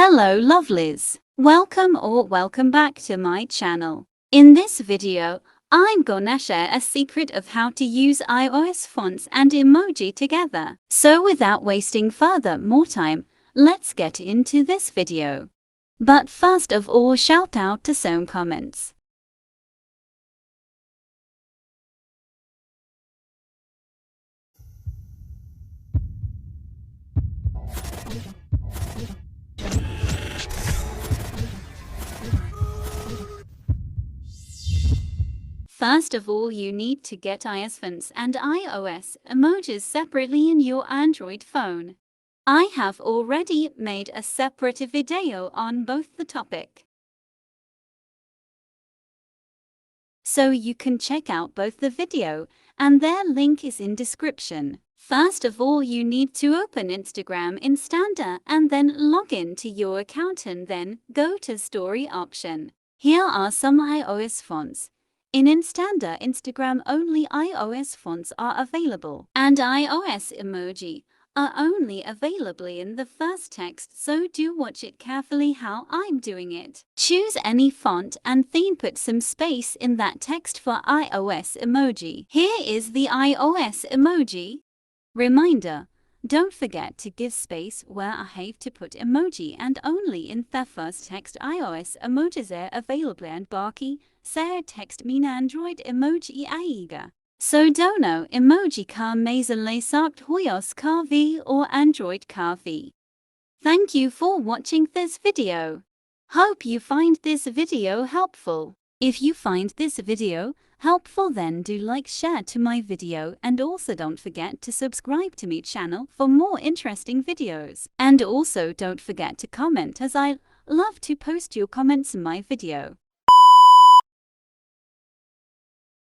Hello lovelies! Welcome back to my channel. In this video, I'm gonna share a secret of how to use iOS fonts and emoji together. So without wasting more time, let's get into this video. But first of all, shout out to some comments. First of all, you need to get iOS fonts and iOS emojis separately in your Android phone. I have already made a separate video on both the topic, so you can check out both the video and their link is in description. First of all, you need to open Instagram Instander and then log in to your account and then go to Story option. Here are some iOS fonts. In Instander Instagram, only iOS fonts are available, and iOS emoji are only available in the first text, so do watch it carefully how I'm doing it. Choose any font and then put some space in that text for iOS emoji. Here is the iOS emoji. Reminder: don't forget to give space where I have to put emoji, and only in the first text iOS emojis are available and baki sa text mean Android emoji aiga. So dono emoji ka mazale sagt hoyos ka v or Android ka v. Thank you for watching this video. Hope you find this video helpful. If you find this video helpful, then do like, share to my video, and also don't forget to subscribe to my channel for more interesting videos. And also don't forget to comment, as I love to post your comments in my video.